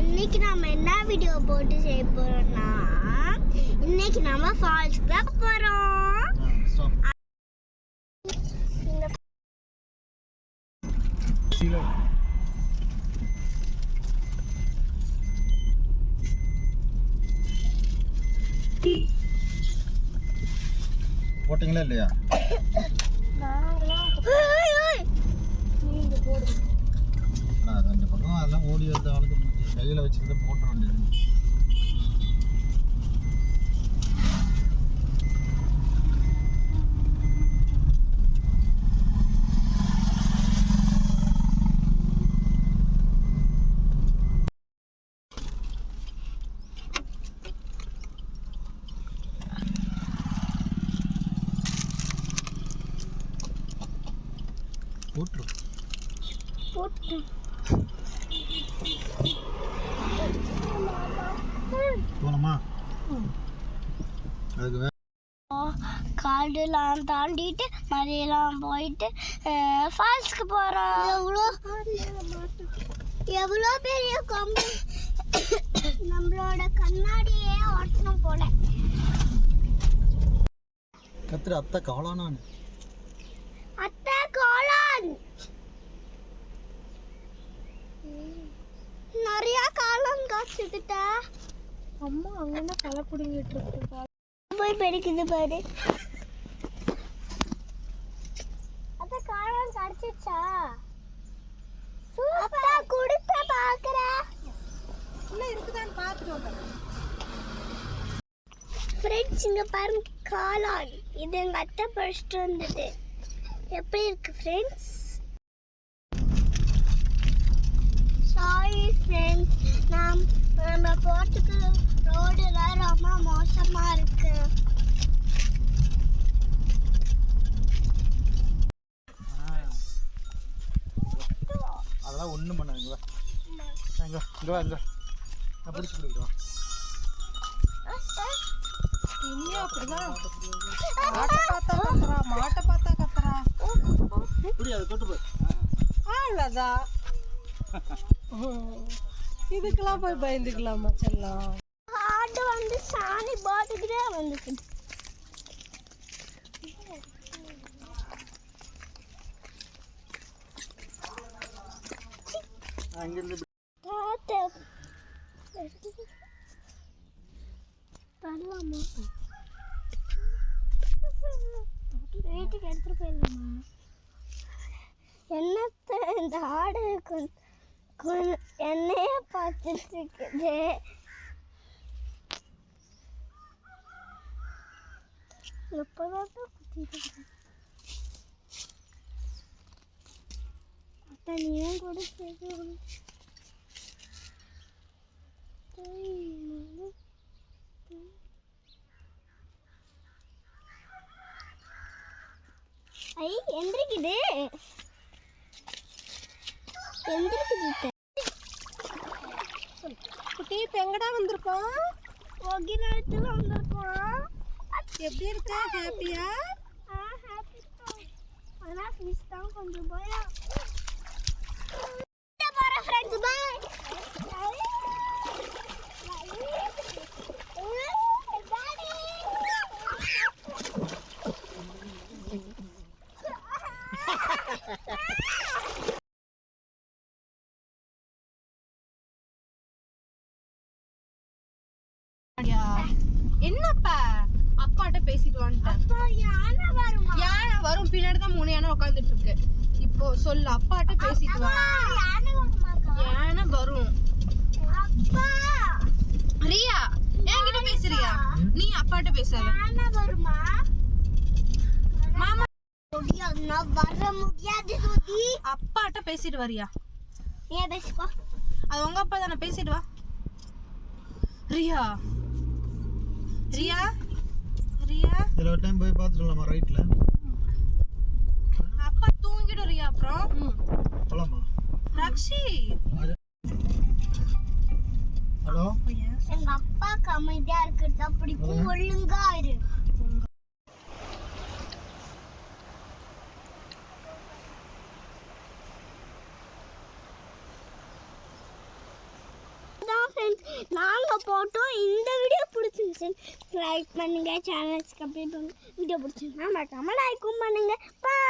இன்னைக்கு நாம என்ன வீடியோ போட்டு செய்ய போறோம்னா இன்னைக்கு நாம ஃபால்ஸ்க்கு தான் போறோம். போட்டிங்களா இல்லையா? நீங்க போடுங்க. ரெண்டு பக்கம் அதெல்லாம் ஓடி வந்து அவளுக்கு கையில் வச்சுருந்து போட்டுற வேண்டியது. போலாமா? அதுக்கு காடுலாம் தாண்டிட்டு மலையெல்லாம் போயிட்டு ஃபால்ஸ்க்கு போகிறோம். எவ்வளோ பெரிய கம்பு நம்மளோட கண்ணாடியே ஓட்டணும் போல. கத்திர அத்தை காளான் அத்தை காளான் நிறைய காளான் காய்ச்சிக்கிட்ட அம்மா அங்கே களை பிடிங்கிட்டு இருக்கு. போய் பெருக்குது பாரு. அத்தை காளான் கிடைச்சிச்சா? அப்பா குடுத்த பாக்குற இன்னும் இருக்குதான்னு பார்த்துட்டு ஃப்ரெண்ட்ஸ் இங்க பாருங்க காளான். இது எங்க அத்தை பறிச்சுட்டு வந்தது. எப்படி இருக்கு ஃப்ரெண்ட்ஸ்? சாரி ஃப்ரெண்ட்ஸ், நம்ம போறதுக்கு ரோடுலாம் ரொம்ப மோசமா இருக்கு. அதெல்லாம் ஒன்றும் பண்ணாதுங்க. இங்கே இங்கே வா இங்கே நான் பிடிச்சி கொடுக்குறோம். மாட்டை பார்த்தா கத்துறா. இப்படி அதை தொட்டு போய் அவ்வளோதான். இதுக்கெல்லாம் போய் பயந்துக்கலாமா செல்லம்? ஆடு வந்து சாணி போட்டுக்கிட்டே வந்துச்சு. அங்கிருந்து வீட்டுக்கு எடுத்துட்டு போயிடலாமா? என்னத்த இந்த ஆடு என்னைய பார்த்துட்டு இருக்குது. எப்பதான் குத்திட்டு அத்தா நீ ஏன் கூட சேர்த்து ஐ எந்திரிக்குது எந்திரிக்குது. குட்டி இப்போ எங்கடா வந்திருக்கோம்? ஒகிரத்துல வந்திருக்கோம். எப்படி இருக்கா? ஹாப்பியா? ஹாப்பி தான். ஆனா ஃபிஷ் தான் கொஞ்சம் பயம். Friends by. என்னப்பா அப்பாட்ட பேசிட்டு வந்துட்டேன். யானை வரும் பின்னாடி தான் 3 யானை உட்காந்துட்டு இருக்கு. இப்போ சொல்லு அப்பாட்ட பேசிட்டு வா. யானை வரும். ரியா என்கிட்ட பேசுறியா? நீ அப்பாட்ட பேசாத. மாமா வர முடியாது. அப்பாட்ட பேசிட்டு வரியா? நீ பேசிக்கோ. அது உங்க அப்பா தானே, பேசிட்டு வா. ரியா ரியா ரியா எல்லா டைம் போய் பார்த்துடலாமா? ரைட்ல அப்பா தூங்கிடும் ரியா. அப்புறம் போலாமா? ரக்ஷி ஹலோ. எங்க அப்பாக்கு அமைதியா இருக்கிறது பிடிக்கும். ஒழுங்கா இரு. ஃப்ரெண்ட்ஸ் நாங்கள் போட்டோம். இந்த வீடியோ பிடிச்சிருந்துச்சு லைக் பண்ணுங்கள், சேனல் சப்ஸ்கிரைப் பண்ணுங்கள். வீடியோ பிடிச்சிருந்தா மறக்காமல் லைக்கும் பண்ணுங்கள். பாய்.